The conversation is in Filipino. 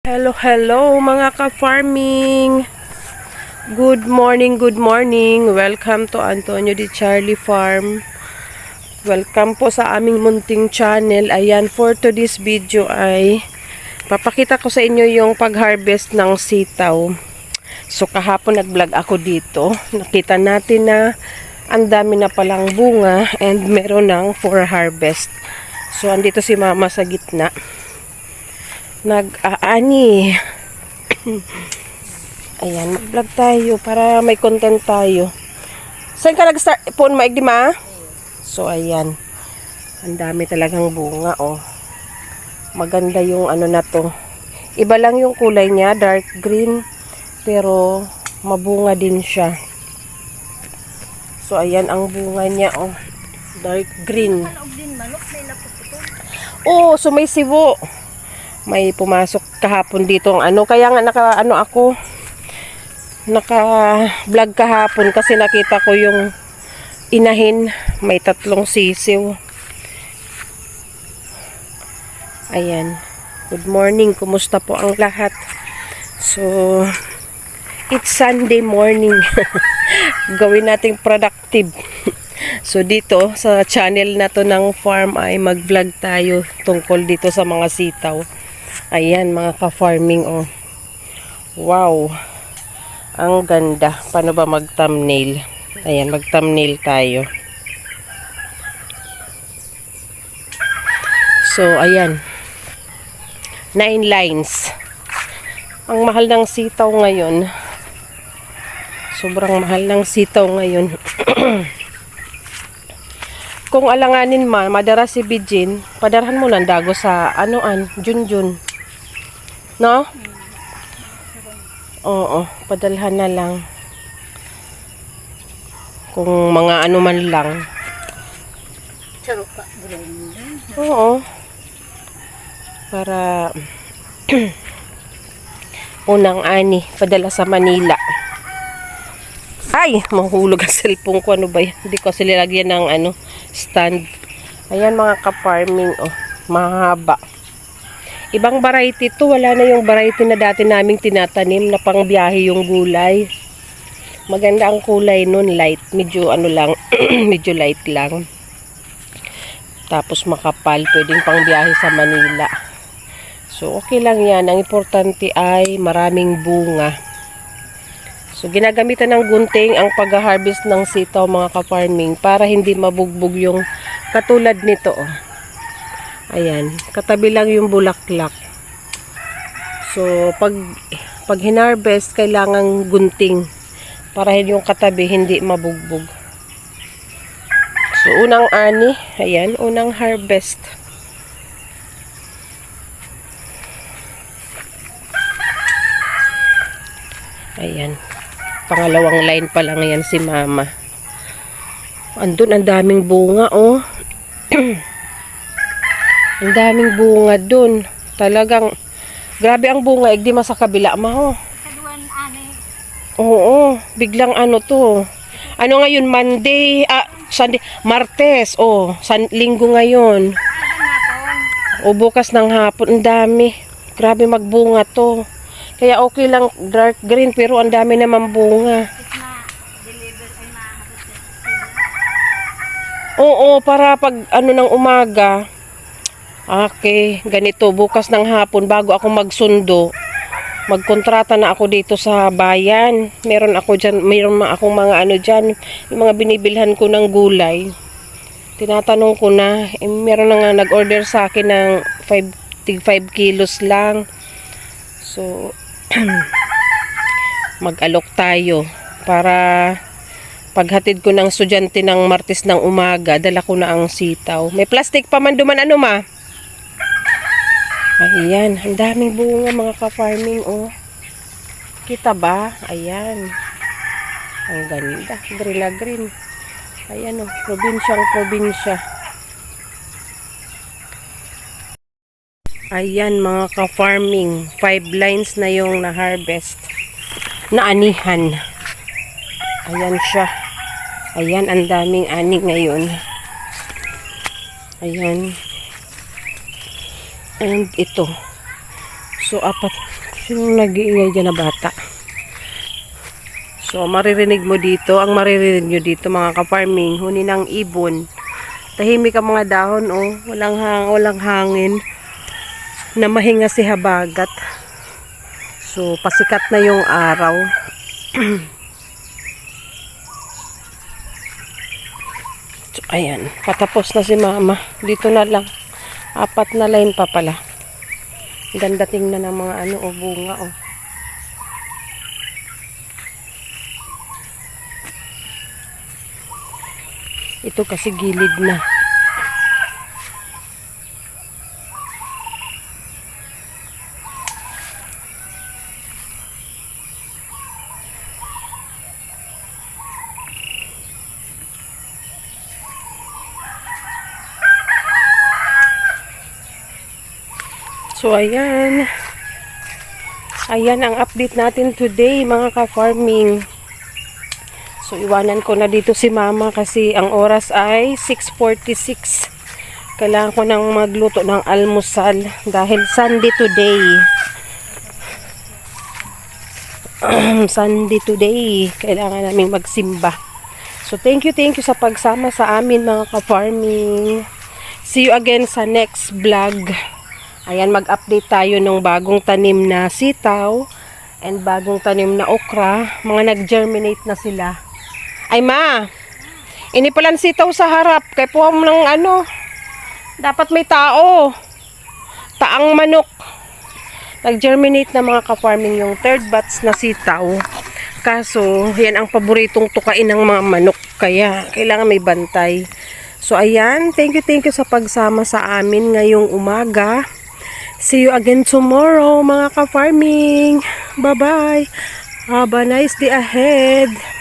Hello, hello mga ka-farming. Good morning, good morning. Welcome to Antonio Di Charlie Farm. Welcome po sa aming munting channel. Ayan, for today's video ay papakita ko sa inyo yung pag-harvest ng sitaw. So kahapon nag-vlog ako dito. Nakita natin na ang dami na palang bunga and meron ng for harvest. So andito si mama sa gitna. Nag-aani. Ayan, mag-vlog tayo para may content tayo. Saan ka nag-start? Ipon maigdi ma? So, ayan. Ang dami talagang bunga, oh. Maganda yung ano na to. Iba lang yung kulay niya, dark green. Pero, mabunga din siya. So, ayan ang bunga niya, oh. Dark green. Oh, so may sibo. May pumasok kahapon dito ang ano. Kaya nga naka-vlog kahapon kasi nakita ko yung inahin. May 3 sisiw. Ayan. Good morning. Kumusta po ang lahat? So, it's Sunday morning. Gawin nating productive. So, dito sa channel na to ng farm ay mag-vlog tayo tungkol dito sa mga sitaw. Ayan, mga ka-farming, oh. Wow. Ang ganda. Paano ba mag-thumbnail? Ayan, mag-thumbnail tayo. So, ayan. 9 lines. Ang mahal ng sitaw ngayon. Sobrang mahal ng sitaw ngayon. Kung alanganin madara si Bijin, padarhan mo lang dago sa Junjun. No? Oo, padalhan na lang. Kung mga ano man lang. Oo. Para unang ani, padala sa Manila. Ay, mahulog ang cellphone ko. Ano ba yan? Hindi ko silagyan ng stand. Ayan mga ka-farming, oh. Mahaba. Ibang variety to. Wala na yung variety na dati naming tinatanim na pangbiyahe yung gulay. Maganda ang kulay nun, light. Medyo lang, medyo light lang. Tapos makapal, pwedeng pangbiyahe sa Manila. So, okay lang yan. Ang importante ay maraming bunga. So, ginagamitan ng gunting ang pag-harvest ng sitaw mga ka-farming para hindi mabugbog yung katulad nito, oh. Ayan, katabi lang yung bulaklak. So, pag hinarvest, kailangan gunting para yung katabi hindi mabugbog. So, unang ani, ayan, unang harvest. Ayan, pangalawang line pa lang yan si mama. Andun, ang daming bunga, oh. Ang daming bunga dun. Talagang, grabe ang bunga. Di sa kabila, maho. Oo, biglang to. Ano ngayon, Monday, Sunday, Martes, Linggo ngayon. O bukas ng hapon, ang dami. Grabe magbunga to. Kaya okay lang, dark green, pero ang dami naman bunga. Oo, para pag ng umaga, okay, ganito, bukas ng hapon, bago ako magsundo, magkontrata na ako dito sa bayan. Meron akong mga dyan, yung mga binibilhan ko ng gulay. Tinatanong ko na, meron na nga nag-order sa akin ng 5 kilos lang. So, mag-alok tayo para paghatid ko ng estudyante ng Martes ng umaga, dala ko na ang sitaw. May plastic pa man duman, ma? Ayan, ang daming bunga mga ka-farming, oh. Kita ba? Ayan. Ang ganda, green na green. Ayan, oh, probinsya. Ayan mga ka-farming, 5 lines na yung na-harvest. Naanihan. Ayan siya. Ayan, ang daming ani ngayon. Ayan. And ito. So, apat. Sinong nag-iingay dyan na bata? So, maririnig mo dito. Ang maririnig nyo dito, mga ka-farming, huni ng ibon. Tahimik ang mga dahon, oh. Walang hangin. Na mahinga si habagat. So, pasikat na yung araw. So, ayan. Patapos na si mama. Dito na lang. 4 na line pa pala. Ganda tingnan ng mga bunga, oh. Ito kasi gilid na. So, ayan. Ayan ang update natin today, mga ka-farming. So, iwanan ko na dito si mama kasi ang oras ay 6:46. Kailangan ko nang magluto ng almusal dahil Sunday today. Sunday today. Kailangan naming magsimba. So, thank you sa pagsama sa amin, mga ka-farming. See you again sa next vlog. Ayan, mag-update tayo ng bagong tanim na sitaw and bagong tanim na okra. Mga nag-germinate na sila. Ay, ma! Ini palang sitaw sa harap. Kaya po ng dapat may tao. Taang manok. Nag-germinate na, mga ka-farming, yung third batch na sitaw. Kaso, yan ang paboritong tukain ng mga manok. Kaya, kailangan may bantay. So, ayan. Thank you sa pagsama sa amin ngayong umaga. See you again tomorrow, mga ka-farming. Bye-bye. Have a nice day ahead.